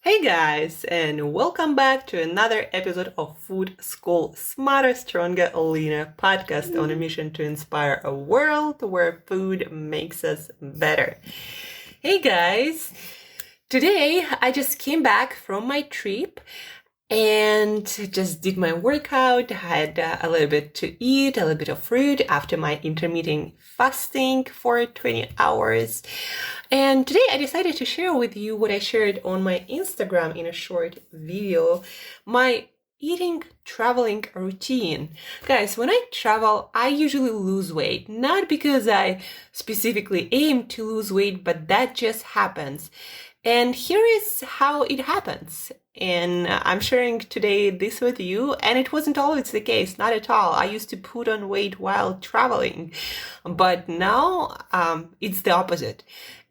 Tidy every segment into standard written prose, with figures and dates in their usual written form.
Hey guys, and welcome back to another episode of Food School Smarter, Stronger, Leaner podcast on a mission to inspire a world where food makes us better. Hey guys, today I just came back from my trip and just did my workout, had a little bit to eat, a little bit of fruit after my intermittent fasting for 20 hours. And today I decided to share with you what I shared on my Instagram in a short video, my eating traveling routine. Guys, when I travel, I usually lose weight, not because I specifically aim to lose weight, but that just happens. And here is how it happens. And I'm sharing today this with you, and it wasn't always the case, not at all. I used to put on weight while traveling, but now it's the opposite.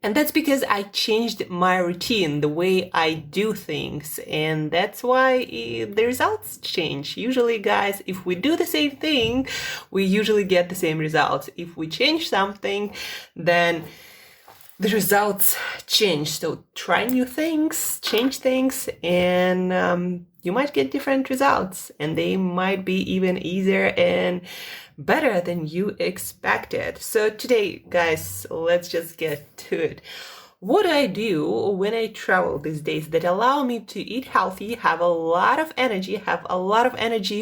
And that's because I changed my routine, the way I do things. And that's why the results change. Usually, guys, if we do the same thing, we usually get the same results. If we change something, then the results change. So try new things, change things, and you might get different results. And they might be even easier and better than you expected. So today, guys, let's just get to it. What I do when I travel these days that allow me to eat healthy, have a lot of energy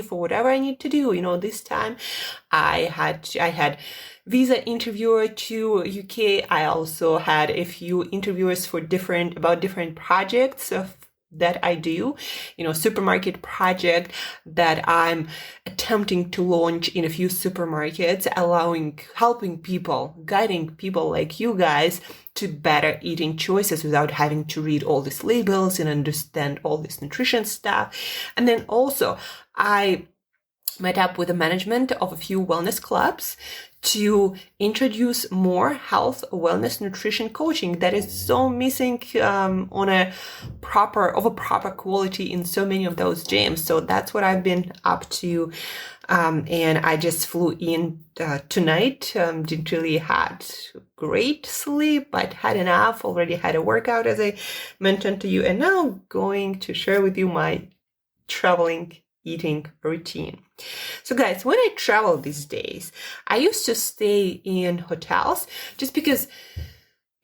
for whatever I need to do. You know, this time I had visa interviewer to UK. I also had a few interviewers for different projects that I do, supermarket project that I'm attempting to launch in a few supermarkets, helping people, guiding people like you guys to better eating choices without having to read all these labels and understand all this nutrition stuff. And then also I met up with the management of a few wellness clubs to introduce more health, wellness, nutrition coaching that is so missing of a proper quality in so many of those gyms. So that's what I've been up to. And I just flew in tonight. Didn't really had great sleep, but had enough. Already had a workout, as I mentioned to you, and now going to share with you my traveling eating routine. So guys, when I travel these days, I used to stay in hotels just because,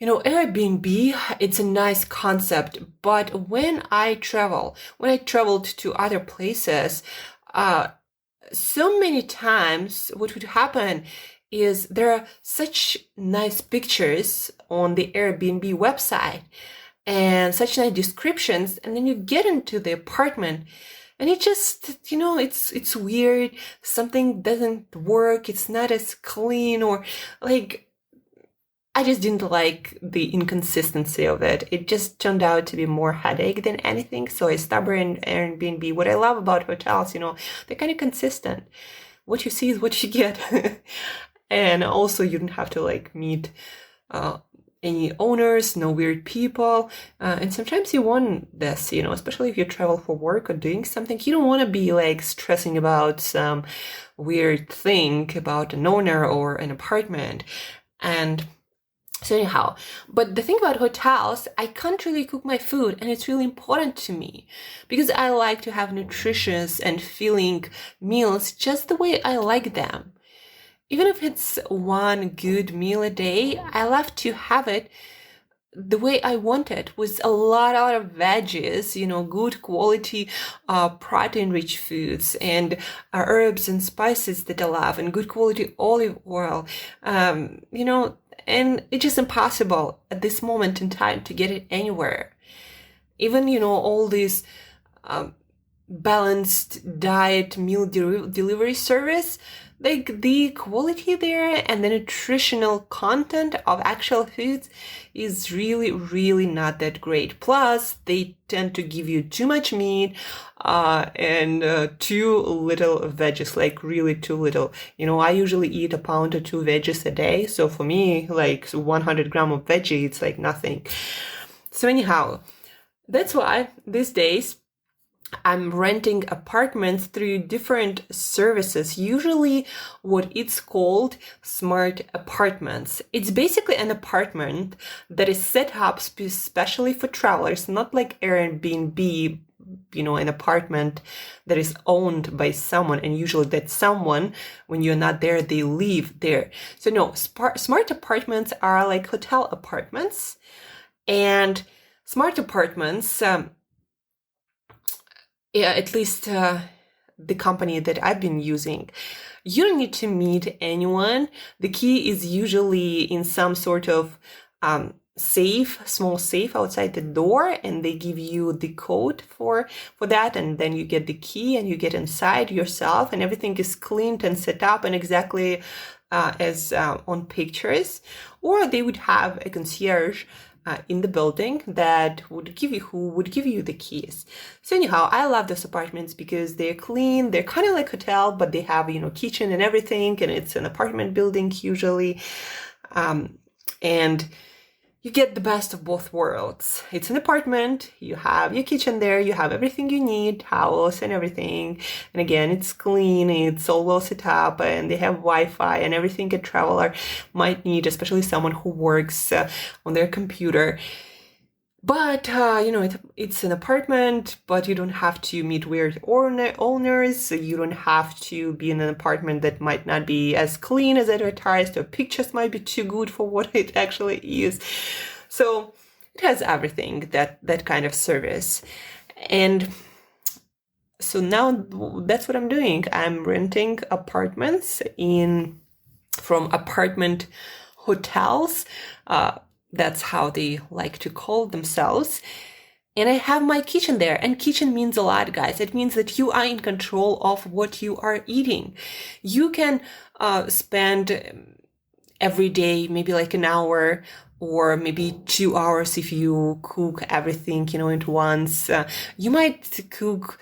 Airbnb, it's a nice concept. But when I traveled to other places, so many times what would happen is there are such nice pictures on the Airbnb website and such nice descriptions, and then you get into the apartment and it just, it's weird. Something doesn't work. It's not as clean, or I just didn't like the inconsistency of it. It just turned out to be more headache than anything. So I stopped Airbnb. What I love about hotels, they're kind of consistent. What you see is what you get. And also you don't have to meet any owners, no weird people. And sometimes you want this, especially if you travel for work or doing something, you don't want to be stressing about some weird thing about an owner or an apartment. And so anyhow, but the thing about hotels, I can't really cook my food, and it's really important to me because I like to have nutritious and filling meals just the way I like them. Even if it's one good meal a day, I love to have it the way I want it, with a lot of veggies, good quality, protein-rich foods, and herbs and spices that I love, and good quality olive oil, and it's just impossible at this moment in time to get it anywhere. Even, all these balanced diet meal delivery service, the quality there and the nutritional content of actual foods is really, really not that great. Plus, they tend to give you too much meat and too little veggies, really too little. I usually eat a pound or two veggies a day. So for me, 100 grams of veggie, it's nothing. So anyhow, that's why these days I'm renting apartments through different services, usually what it's called smart apartments. It's basically an apartment that is set up specially for travelers, not like Airbnb, an apartment that is owned by someone, and usually that someone, when you're not there, they live there. So no, smart apartments are like hotel apartments, and smart apartments, at least the company that I've been using, you don't need to meet anyone. The key is usually in some sort of small safe outside the door, and they give you the code for that, and then you get the key and you get inside yourself, and everything is cleaned and set up and exactly as on pictures. Or they would have a concierge in the building who would give you the keys. So anyhow, I love those apartments because they're clean, they're kind of like hotel, but they have, kitchen and everything, and it's an apartment building usually. And you get the best of both worlds. It's an apartment, you have your kitchen there, you have everything you need, towels and everything. And again, it's clean, it's all well set up, and they have Wi-Fi and everything a traveler might need, especially someone who works on their computer. But, it's an apartment, but you don't have to meet weird owners. You don't have to be in an apartment that might not be as clean as advertised, or pictures might be too good for what it actually is. So it has everything, that kind of service. And so now that's what I'm doing. I'm renting apartments from apartment hotels. That's how they like to call themselves. And I have my kitchen there. And kitchen means a lot, guys. It means that you are in control of what you are eating. You can spend every day maybe like an hour or maybe 2 hours if you cook everything, at once. You might cook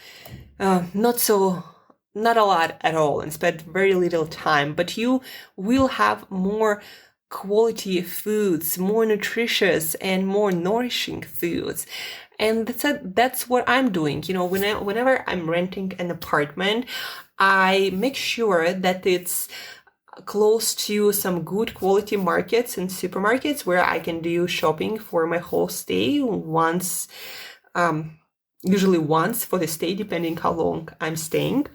not a lot at all and spend very little time, but you will have more quality foods, more nutritious and more nourishing foods. And that's what I'm doing. Whenever I'm renting an apartment, I make sure that it's close to some good quality markets and supermarkets where I can do shopping for my whole stay usually once for the stay, depending how long I'm staying.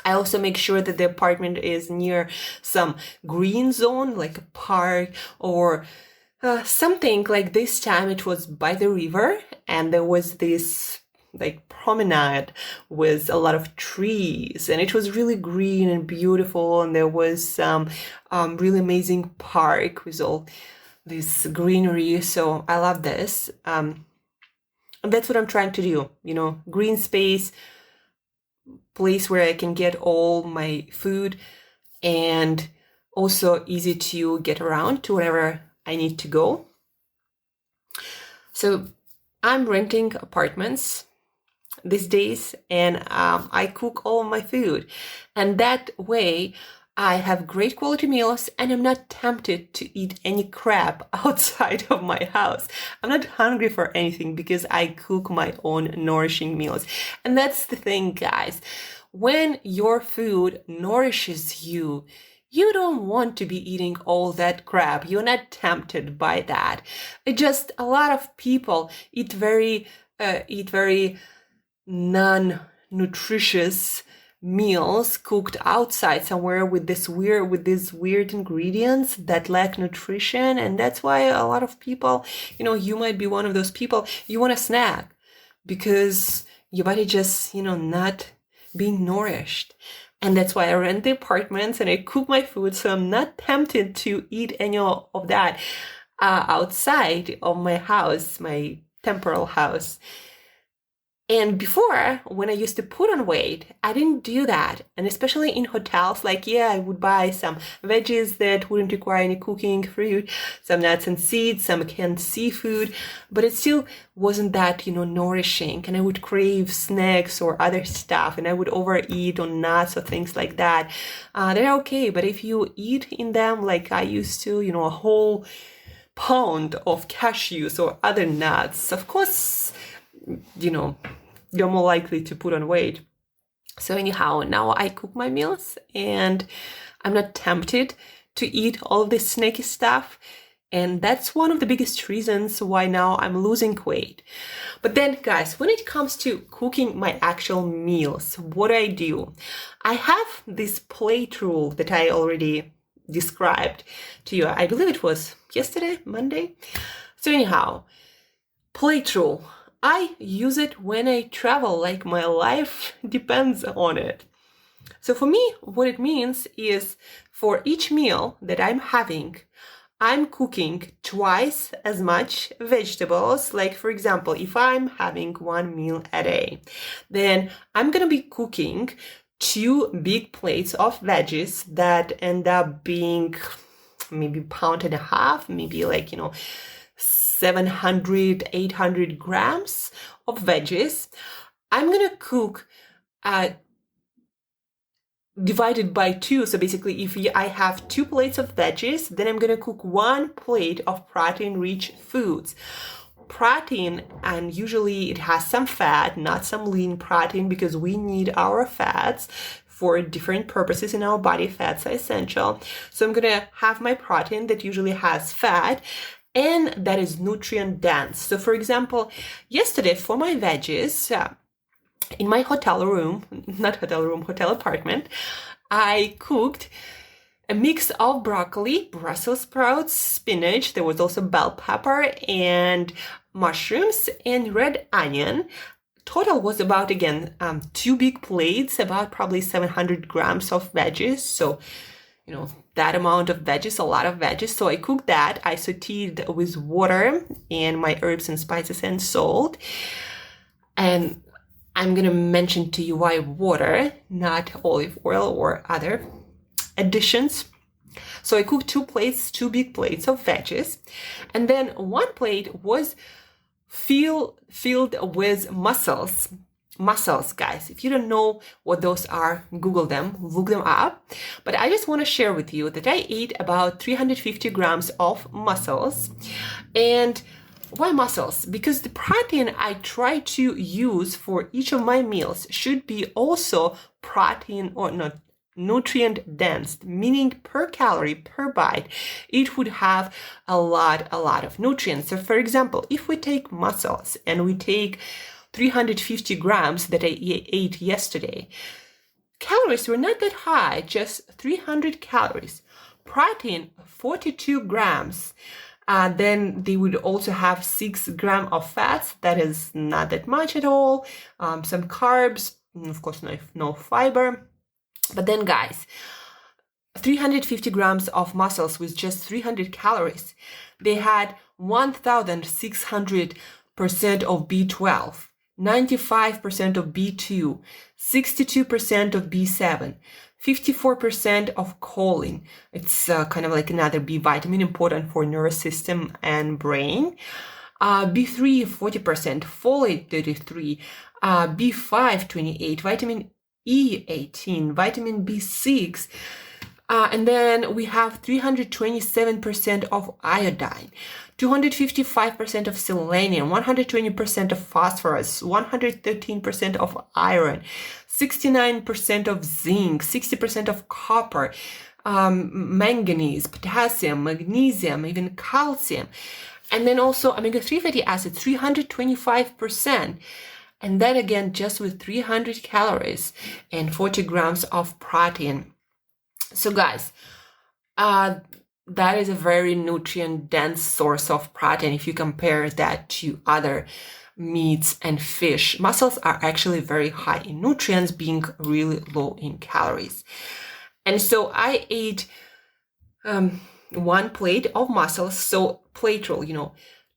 I also make sure that the apartment is near some green zone, like a park or something. Like this time it was by the river, and there was this like promenade with a lot of trees, and it was really green and beautiful, and there was some really amazing park with all this greenery. So I love this. And that's what I'm trying to do, green space, place where I can get all my food, and also easy to get around to wherever I need to go. So I'm renting apartments these days, and I cook all my food, and that way I have great quality meals, and I'm not tempted to eat any crap outside of my house. I'm not hungry for anything because I cook my own nourishing meals. And that's the thing, guys. When your food nourishes you, you don't want to be eating all that crap. You're not tempted by that. Just a lot of people eat very non-nutritious meals cooked outside somewhere with these weird ingredients that lack nutrition. And that's why a lot of people, you might be one of those people, you want a snack because your body just, not being nourished. And that's why I rent the apartments and I cook my food, so I'm not tempted to eat any of that outside of my house, my temporal house. And before, when I used to put on weight, I didn't do that. And especially in hotels, I would buy some veggies that wouldn't require any cooking, fruit, some nuts and seeds, some canned seafood, but it still wasn't that, nourishing. And I would crave snacks or other stuff, and I would overeat on nuts or things like that. They're okay, but if you eat in them like I used to, a whole pound of cashews or other nuts, of course, you're more likely to put on weight. So anyhow, now I cook my meals and I'm not tempted to eat all of this snacky stuff. And that's one of the biggest reasons why now I'm losing weight. But then, guys, when it comes to cooking my actual meals, what do? I have this plate rule that I already described to you. I believe it was yesterday, Monday. So anyhow, plate rule. I use it when I travel, like my life depends on it. So for me, what it means is for each meal that I'm having, I'm cooking twice as much vegetables. Like, for example, if I'm having one meal a day, then I'm going to be cooking 2 big plates of veggies that end up being maybe 1.5 pounds, maybe 700, 800 grams of veggies. I'm going to cook divided by 2. So basically, if I have 2 plates of veggies, then I'm going to cook 1 plate of protein-rich foods. Protein, and usually it has some fat, not some lean protein, because we need our fats for different purposes in our body. Fats are essential. So I'm going to have my protein that usually has fat and that is nutrient dense. So for example, yesterday for my veggies, in my hotel apartment, I cooked a mix of broccoli, Brussels sprouts, spinach. There was also bell pepper and mushrooms and red onion. Total was about, again, 2 big plates, about probably 700 grams of veggies. So, that amount of veggies, a lot of veggies. So I cooked that. I sauteed with water and my herbs and spices and salt. And I'm going to mention to you why water, not olive oil or other additions. So I cooked 2 big plates of veggies. And then 1 plate was filled with mussels. Mussels, guys. If you don't know what those are, Google them, look them up. But I just want to share with you that I ate about 350 grams of mussels. And why mussels? Because the protein I try to use for each of my meals should be also protein or not nutrient dense, meaning per calorie, per bite, it would have a lot of nutrients. So for example, if we take mussels and we take 350 grams that I ate yesterday, calories were not that high, just 300 calories. Protein, 42 grams. Then they would also have 6 grams of fats. That is not that much at all. Some carbs, of course, no fiber. But then, guys, 350 grams of mussels with just 300 calories. They had 1,600% of B12, 95% of B2, 62% of B7, 54% of choline. It's kind of like another B vitamin, important for nervous system and brain. B3, 40%, folate, 33, B5, 28, vitamin E, 18, vitamin B6, and then we have 327% of iodine, 255% of selenium, 120% of phosphorus, 113% of iron, 69% of zinc, 60% of copper, manganese, potassium, magnesium, even calcium. And then also omega-3 fatty acids, 325%. And then again, just with 300 calories and 40 grams of protein. So guys, that is a very nutrient-dense source of protein if you compare that to other meats and fish. Mussels are actually very high in nutrients, being really low in calories. And so I ate 1 plate of mussels, so plate roll,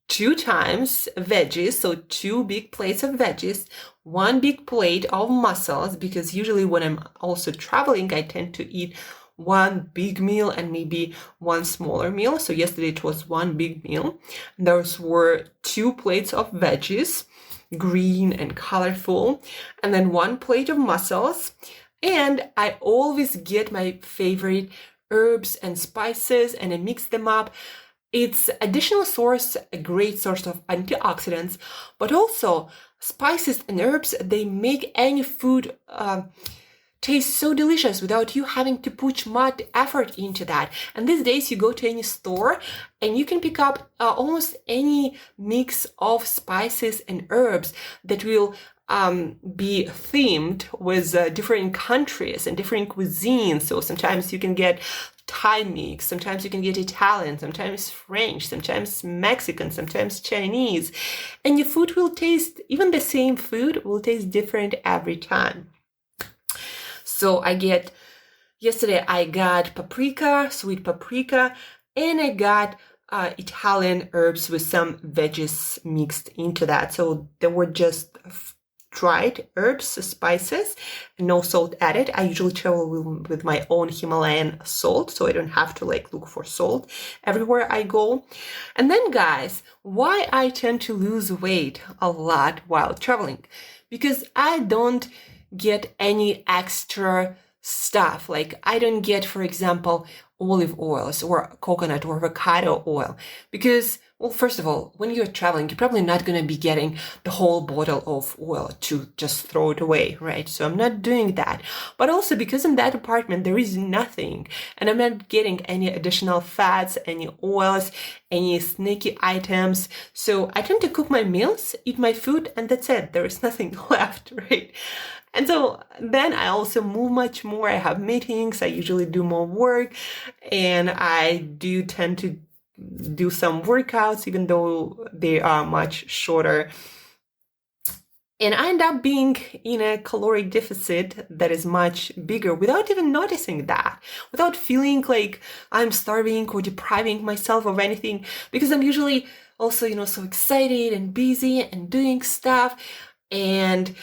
2 times veggies, so 2 big plates of veggies, 1 big plate of mussels, because usually when I'm also traveling, I tend to eat 1 big meal and maybe 1 smaller meal. So yesterday it was 1 big meal. Those were 2 plates of veggies, green and colorful, and then 1 plate of mussels. And I always get my favorite herbs and spices and I mix them up. It's additional source, a great source of antioxidants, but also spices and herbs, they make any food taste so delicious without you having to put much effort into that. And these days you go to any store and you can pick up almost any mix of spices and herbs that will be themed with different countries and different cuisines. So sometimes you can get Thai mix, sometimes you can get Italian, sometimes French, sometimes Mexican, sometimes Chinese. And your food will taste, even the same food will taste different every time. So yesterday I got paprika, sweet paprika, and I got Italian herbs with some veggies mixed into that. So they were just dried herbs, spices, no salt added. I usually travel with my own Himalayan salt, so I don't have to look for salt everywhere I go. And then guys, why I tend to lose weight a lot while traveling? Because I don't get any extra stuff. Like I don't get, for example, olive oils or coconut or avocado oil because, well, first of all, when you're traveling, you're probably not going to be getting the whole bottle of oil to just throw it away, right? So I'm not doing that. But also because in that apartment, there is nothing and I'm not getting any additional fats, any oils, any snacky items. So I tend to cook my meals, eat my food, and that's it. There is nothing left, right? And so then I also move much more. I have meetings. I usually do more work and I do tend to do some workouts, even though they are much shorter. And I end up being in a caloric deficit that is much bigger without even noticing that, without feeling like I'm starving or depriving myself of anything, because I'm usually also, so excited and busy and doing stuff. And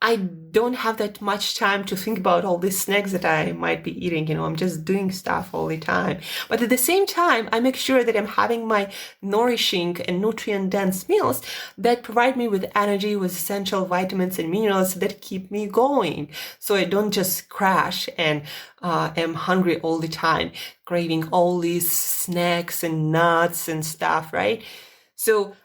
I don't have that much time to think about all these snacks that I might be eating. I'm just doing stuff all the time. But at the same time, I make sure that I'm having my nourishing and nutrient-dense meals that provide me with energy, with essential vitamins and minerals that keep me going. So I don't just crash and am hungry all the time, craving all these snacks and nuts and stuff, right? So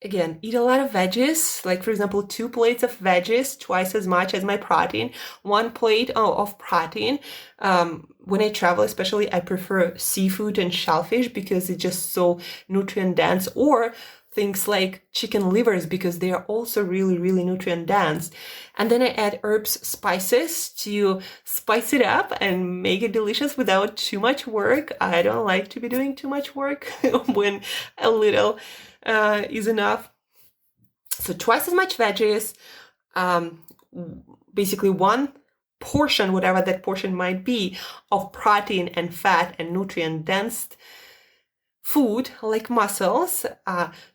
again, eat a lot of veggies, like for example, 2 plates of veggies, twice as much as my protein, 1 plate of protein. When I travel, especially, I prefer seafood and shellfish because it's just so nutrient dense, or things like chicken livers because they are also really, really nutrient dense. And then I add herbs, spices to spice it up and make it delicious without too much work. I don't like to be doing too much work when a little is enough. So twice as much veggies, basically 1 portion, whatever that portion might be, of protein and fat and nutrient dense food like mussels,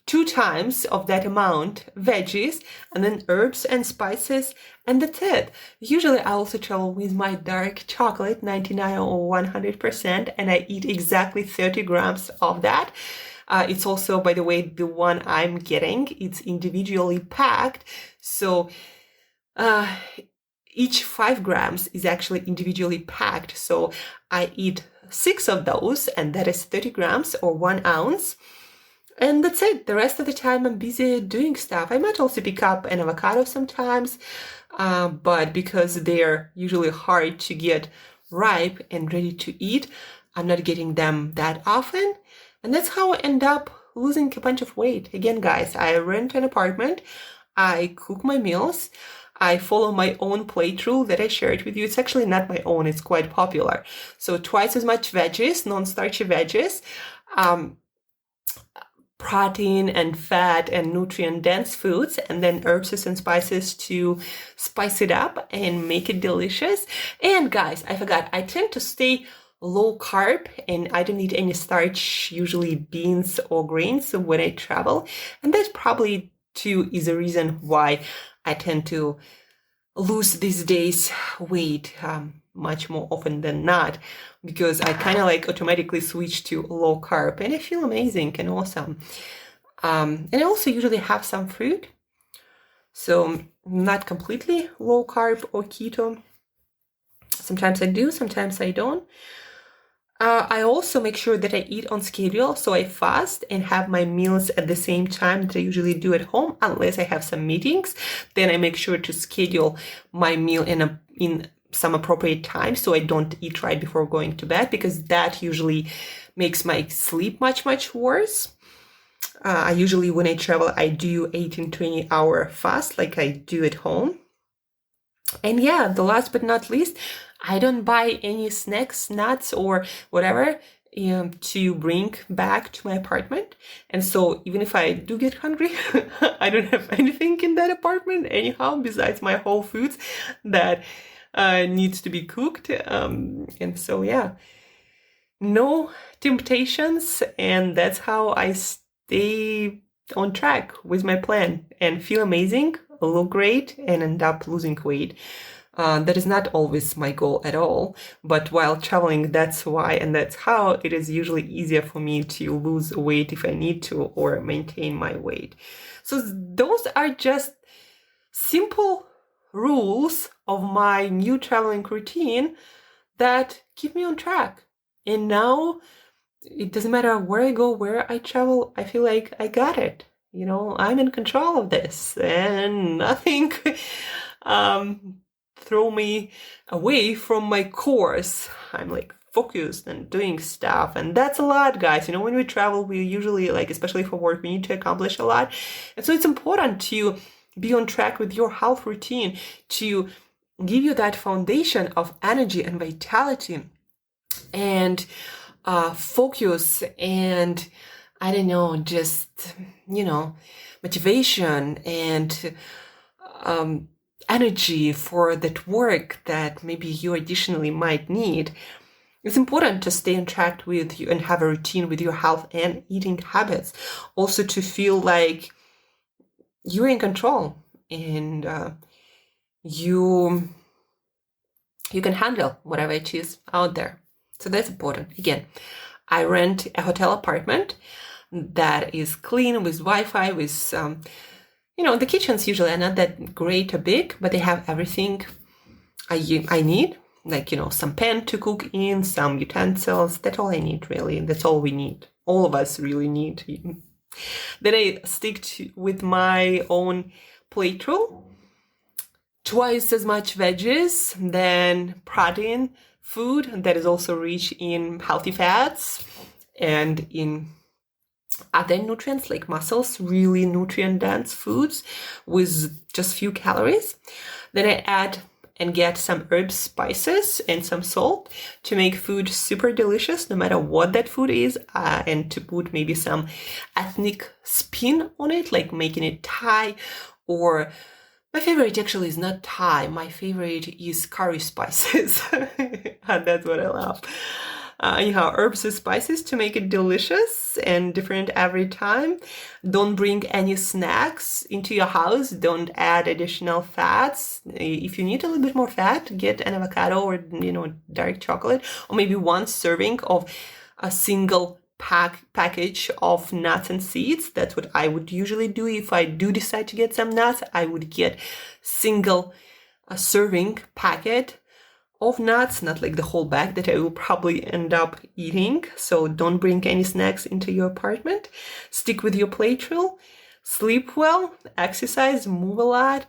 2 times of that amount veggies, and then herbs and spices, and that's it. Usually I also travel with my dark chocolate, 99 or 100%, and I eat exactly 30 grams of that. It's also, by the way, the one I'm getting. It's individually packed. So each 5 grams is actually individually packed. So I eat 6 of those, and that is 30 grams or 1 ounce. And that's it. The rest of the time I'm busy doing stuff. I might also pick up an avocado sometimes, but because they're usually hard to get ripe and ready to eat, I'm not getting them that often. And that's how I end up losing a bunch of weight. Again, guys, I rent an apartment, I cook my meals, I follow my own plate rule that I shared with you. It's actually not my own, it's quite popular. So twice as much veggies, non-starchy veggies, protein and fat and nutrient-dense foods, and then herbs and spices to spice it up and make it delicious. And guys, I forgot, I tend to stay low carb and I don't eat any starch, usually beans or grains when I travel. And that probably too is a reason why I tend to lose these days weight much more often than not, because I kind of automatically switch to low carb and I feel amazing and awesome. And I also usually have some fruit. So not completely low carb or keto. Sometimes I do, sometimes I don't. I also make sure that I eat on schedule, so I fast and have my meals at the same time that I usually do at home, unless I have some meetings. Then I make sure to schedule my meal in some appropriate time, so I don't eat right before going to bed, because that usually makes my sleep much, much worse. I usually, when I travel, I do 18, 20-hour fast like I do at home. And yeah, the last but not least, I don't buy any snacks, nuts, or whatever to bring back to my apartment. And so even if I do get hungry, I don't have anything in that apartment anyhow besides my Whole Foods that needs to be cooked. And so yeah, no temptations, and that's how I stay on track with my plan and feel amazing, look great, and end up losing weight. That is not always my goal at all, but while traveling, that's why and that's how it is usually easier for me to lose weight if I need to, or maintain my weight. So those are just simple rules of my new traveling routine that keep me on track. And now it doesn't matter where I go, where I travel, I feel like I got it. I'm in control of this, and nothing throw me away from my course. I'm like focused and doing stuff, and that's a lot, guys. When we travel, we usually, like, especially for work, we need to accomplish a lot. And so it's important to be on track with your health routine to give you that foundation of energy and vitality and focus and, I don't know, just, motivation and energy for that work that maybe you additionally might need. It's important to stay on track with you and have a routine with your health and eating habits. Also to feel like you're in control and you can handle whatever it is out there. So that's important. Again, I rent a hotel apartment that is clean with Wi-Fi, with, the kitchens usually are not that great or big, but they have everything I need, like, some pan to cook in, some utensils. That's all I need, really. That's all we need. All of us really need. Then I stick with my own plate rule. Twice as much veggies than protein food that is also rich in healthy fats and in other nutrients like mussels, really nutrient-dense foods with just few calories. Then I add and get some herbs, spices, and some salt to make food super delicious, no matter what that food is, and to put maybe some ethnic spin on it, like making it Thai, or my favorite actually is not Thai. My favorite is curry spices. And that's what I love. Herbs and spices to make it delicious and different every time. Don't bring any snacks into your house. Don't add additional fats. If you need a little bit more fat, get an avocado or, dark chocolate, or maybe one serving of a single package of nuts and seeds. That's what I would usually do. If I do decide to get some nuts, I would get single serving packet of nuts, not like the whole bag that I will probably end up eating. So don't bring any snacks into your apartment. Stick with your plate rule, sleep well, exercise, move a lot,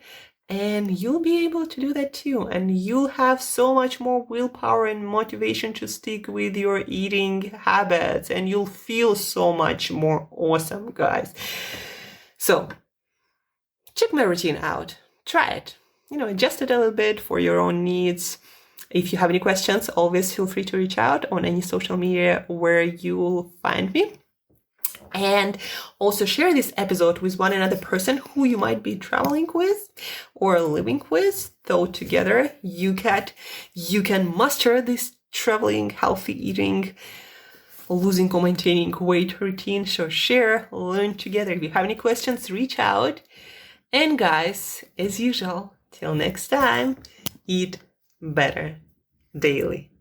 and you'll be able to do that too. And you'll have so much more willpower and motivation to stick with your eating habits, and you'll feel so much more awesome, guys. So check my routine out. Try it. Adjust it a little bit for your own needs. If you have any questions, always feel free to reach out on any social media where you'll find me. And also share this episode with one another person who you might be traveling with or living with. So together you can master this traveling, healthy eating, losing or maintaining weight routine. So share, learn together. If you have any questions, reach out. And guys, as usual, till next time, eat better daily.